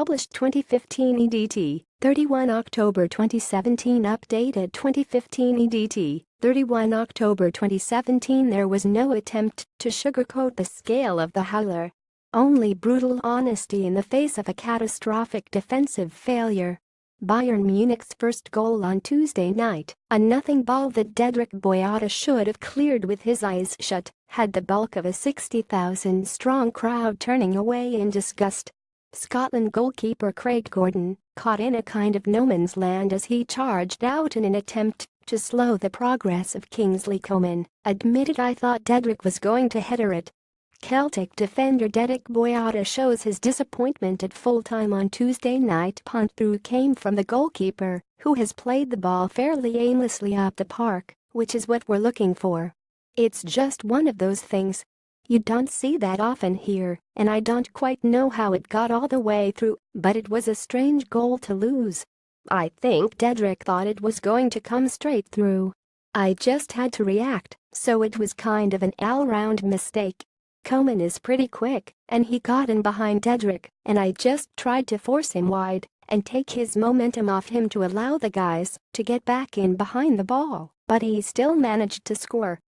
Published 2015 EDT, 31 October 2017. Updated 2015 EDT, 31 October 2017. There was no attempt to sugarcoat the scale of the howler. Only brutal honesty in the face of a catastrophic defensive failure. Bayern Munich's first goal on Tuesday night, a nothing ball that Dedryck Boyata should have cleared with his eyes shut, had the bulk of a 60,000-strong crowd turning away in disgust. Scotland goalkeeper Craig Gordon, caught in a kind of no man's land as he charged out in an attempt to slow the progress of Kingsley Coman, admitted, "I thought Dedryck was going to header it." Celtic defender Dedyck Boyata shows his disappointment at full-time on Tuesday night. Punt through came from the goalkeeper, who has played the ball fairly aimlessly up the park, which is what we're looking for. It's just one of those things. You don't see that often here, and I don't quite know how it got all the way through, but it was a strange goal to lose. I think Dedryck thought it was going to come straight through. I just had to react, so it was kind of an all-round mistake. Coman is pretty quick, and he got in behind Dedryck, and I just tried to force him wide and take his momentum off him to allow the guys to get back in behind the ball, but he still managed to score.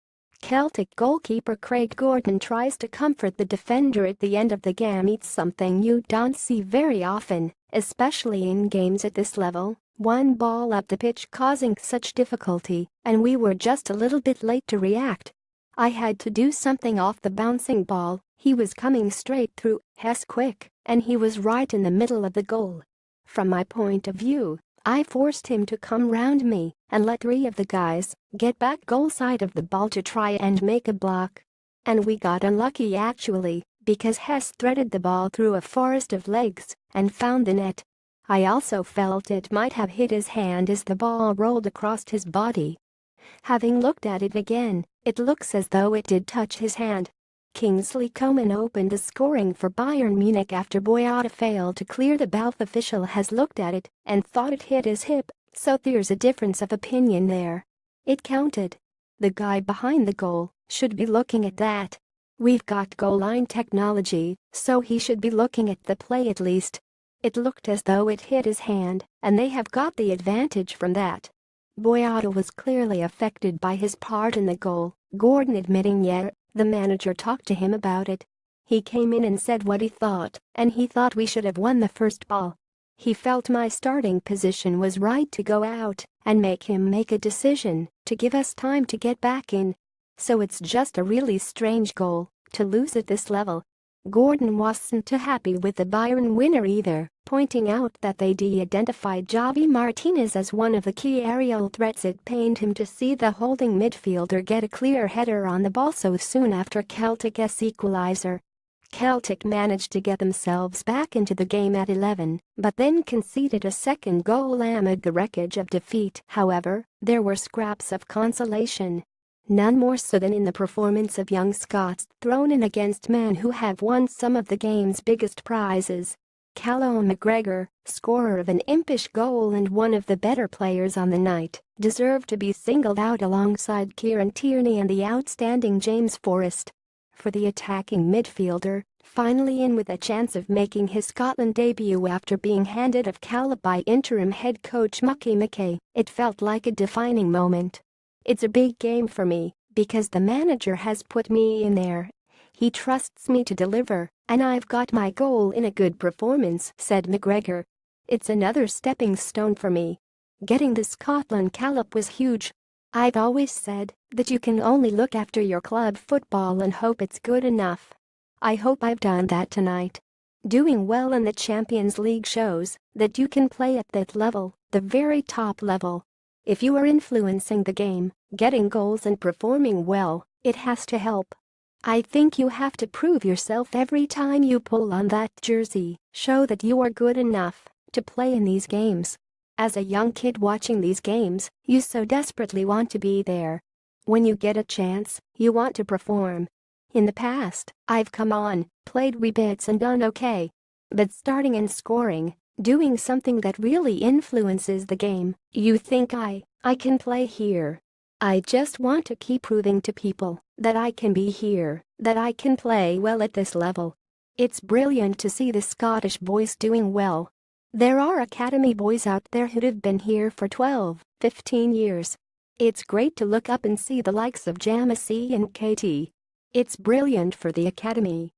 Celtic goalkeeper Craig Gordon tries to comfort the defender at the end of the game. It's something you don't see very often, especially in games at this level. One ball up the pitch causing such difficulty, and we were just a little bit late to react. I had to do something off the bouncing ball. He was coming straight through, Hess quick, and he was right in the middle of the goal. From my point of view, I forced him to come round me and let three of the guys get back goal side of the ball to try and make a block. And we got unlucky actually, because Hess threaded the ball through a forest of legs and found the net. I also felt it might have hit his hand as the ball rolled across his body. Having looked at it again, it looks as though it did touch his hand. Kingsley Coman opened the scoring for Bayern Munich after Boyata failed to clear the ball. The official has looked at it and thought it hit his hip, so there's a difference of opinion there. It counted. The guy behind the goal should be looking at that. We've got goal line technology, so he should be looking at the play at least. It looked as though it hit his hand, and they have got the advantage from that. Boyata was clearly affected by his part in the goal, Gordon admitting. The manager talked to him about it. He came in and said what he thought, and he thought we should have won the first ball. He felt my starting position was right to go out and make him make a decision to give us time to get back in. So it's just a really strange goal to lose at this level. Gordon wasn't too happy with the Bayern winner either, pointing out that they de-identified Javi Martinez as one of the key aerial threats. It pained him to see the holding midfielder get a clear header on the ball so soon after Celtic's equalizer. Celtic managed to get themselves back into the game at 11, but then conceded a second goal amid the wreckage of defeat. However, there were scraps of consolation. None more so than in the performance of young Scots thrown in against men who have won some of the game's biggest prizes. Callum McGregor, scorer of an impish goal and one of the better players on the night, deserved to be singled out alongside Kieran Tierney and the outstanding James Forrest. For the attacking midfielder, finally in with a chance of making his Scotland debut after being handed of calibre by interim head coach Mucky Mackay, it felt like a defining moment. It's a big game for me, because the manager has put me in there. He trusts me to deliver, and I've got my goal in a good performance, said McGregor. It's another stepping stone for me. Getting the Scotland call-up was huge. I've always said that you can only look after your club football and hope it's good enough. I hope I've done that tonight. Doing well in the Champions League shows that you can play at that level, the very top level. If you are influencing the game, getting goals and performing well, it has to help. I think you have to prove yourself every time you pull on that jersey, show that you are good enough to play in these games. As a young kid watching these games, you so desperately want to be there. When you get a chance, you want to perform. In the past, I've come on, played wee bits and done okay. But starting and scoring, doing something that really influences the game, you think I can play here. I just want to keep proving to people that I can be here, that I can play well at this level. It's brilliant to see the Scottish boys doing well. There are academy boys out there who've been here for 12, 15 years. It's great to look up and see the likes of Jamesy and KT. It's brilliant for the academy.